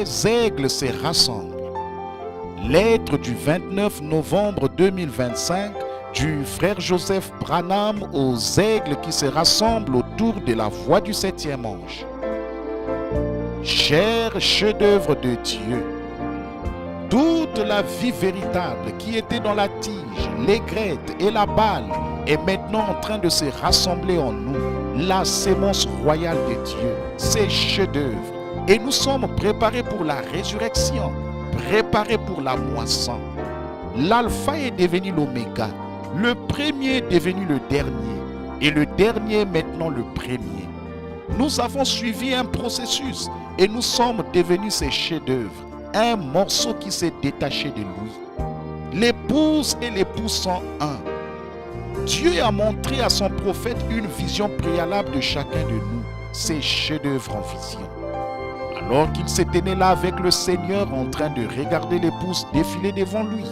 les aigles se rassemblent. Lettre du 29 novembre 2025 du frère Joseph Branham aux aigles qui se rassemblent autour de la voix du septième ange. Cher chef-d'œuvre de Dieu, toute la vie véritable qui était dans la tige, l'aigrette et la balle est maintenant en train de se rassembler en nous. La sémence royale de Dieu, ses chefs-d'œuvre. Et nous sommes préparés pour la résurrection, préparés pour la moisson. L'alpha est devenu l'oméga. Le premier est devenu le dernier. Et le dernier maintenant le premier. Nous avons suivi un processus et nous sommes devenus ses chefs-d'œuvre. Un morceau qui s'est détaché de lui. L'épouse et l'époux sont un. Dieu a montré à son prophète une vision préalable de chacun de nous, ses chefs-d'œuvre en vision. Alors qu'il se tenait là avec le Seigneur en train de regarder l'épouse défiler devant lui,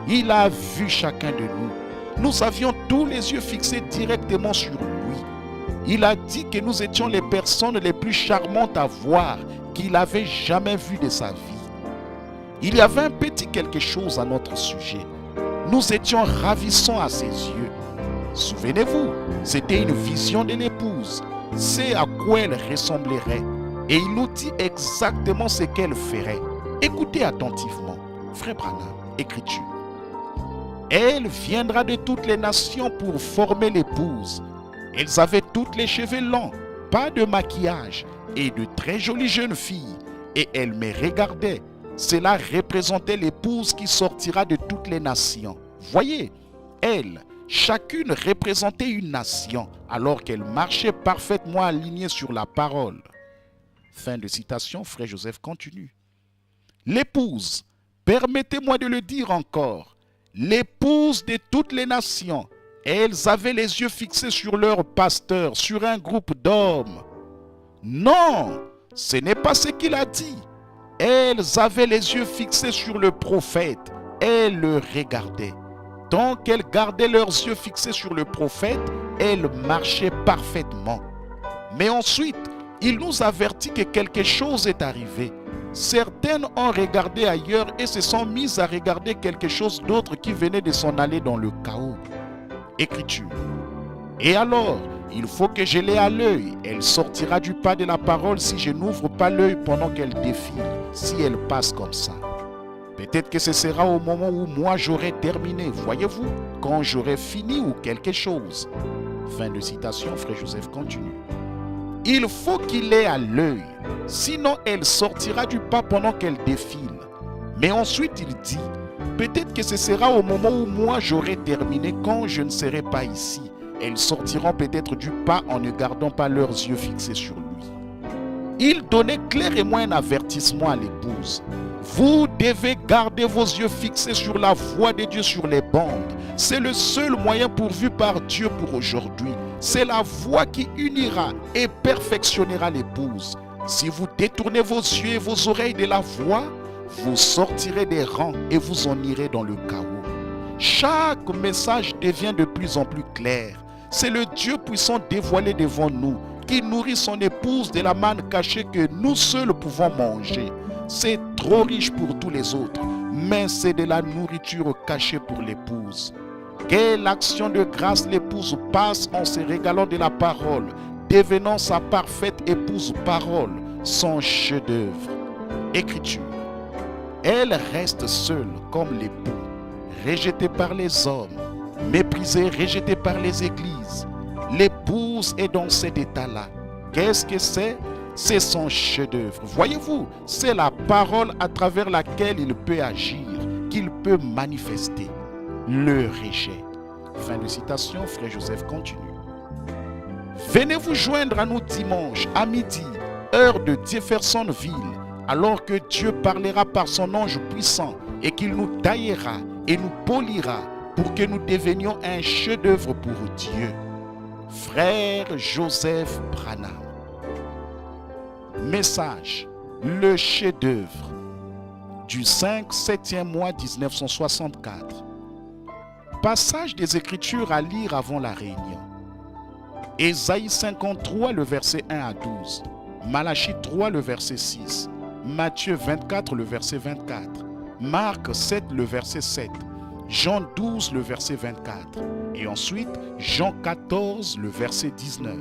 il a vu chacun de nous. Nous avions tous les yeux fixés directement sur lui. Il a dit que nous étions les personnes les plus charmantes à voir qu'il avait jamais vues de sa vie. Il y avait un petit quelque chose à notre sujet. Nous étions ravissants à ses yeux. Souvenez-vous, c'était une vision de l'épouse. C'est à quoi elle ressemblerait. Et il nous dit exactement ce qu'elle ferait. Écoutez attentivement. Frère Branham, écriture. Elle viendra de toutes les nations pour former l'épouse. Elles avaient toutes les cheveux longs, pas de maquillage et de très jolies jeunes filles. Et elles me regardaient. Cela représentait l'épouse qui sortira de toutes les nations. Voyez, elle, chacune représentait une nation, alors qu'elle marchait parfaitement alignée sur la parole. Fin de citation, frère Joseph continue. L'épouse, permettez-moi de le dire encore, l'épouse de toutes les nations, elles avaient les yeux fixés sur leur pasteur, sur un groupe d'hommes. Non, ce n'est pas ce qu'il a dit. Elles avaient les yeux fixés sur le prophète. Elles le regardaient. Tant qu'elles gardaient leurs yeux fixés sur le prophète, elles marchaient parfaitement. Mais ensuite, il nous avertit que quelque chose est arrivé. Certaines ont regardé ailleurs et se sont mises à regarder quelque chose d'autre qui venait de s'en aller dans le chaos. Écriture. Et alors, il faut que je l'ai à l'œil. Elle sortira du pas de la parole si je n'ouvre pas l'œil pendant qu'elle défile, si elle passe comme ça. Peut-être que ce sera au moment où moi j'aurai terminé, voyez-vous, quand j'aurai fini ou quelque chose. Fin de citation, frère Joseph continue. Il faut qu'il ait à l'œil, sinon elle sortira du pas pendant qu'elle défile. Mais ensuite il dit, peut-être que ce sera au moment où moi j'aurai terminé, quand je ne serai pas ici. Elles sortiront peut-être du pas en ne gardant pas leurs yeux fixés sur lui. Il donnait clairement un avertissement à l'épouse. Vous devez garder vos yeux fixés sur la voie de Dieu sur les bandes. C'est le seul moyen pourvu par Dieu pour aujourd'hui. C'est la voie qui unira et perfectionnera l'épouse. Si vous détournez vos yeux et vos oreilles de la voie, vous sortirez des rangs et vous en irez dans le chaos. Chaque message devient de plus en plus clair. C'est le Dieu puissant dévoilé devant nous qui nourrit son épouse de la manne cachée que nous seuls pouvons manger. C'est trop riche pour tous les autres, mais c'est de la nourriture cachée pour l'épouse. Quelle action de grâce l'épouse passe en se régalant de la parole, devenant sa parfaite épouse parole, son chef-d'œuvre. Écriture. Elle reste seule comme l'époux, rejetée par les hommes, méprisée, rejetée par les églises. L'épouse est dans cet état-là. Qu'est-ce que c'est? C'est son chef-d'œuvre. Voyez-vous, c'est la parole à travers laquelle il peut agir, qu'il peut manifester. Le rejet. Fin de citation, frère Joseph continue. Venez vous joindre à nous dimanche à midi, heure de Jeffersonville, alors que Dieu parlera par son ange puissant et qu'il nous taillera et nous polira pour que nous devenions un chef-d'œuvre pour Dieu. Frère Joseph Branham. Message, le chef-d'œuvre du 5-7e mois 1964. Passage des Écritures à lire avant la réunion. Ésaïe 53, le verset 1 à 12. Malachie 3, le verset 6. Matthieu 24, le verset 24. Marc 7, le verset 7. Jean 12, le verset 24. Et ensuite, Jean 14, le verset 19.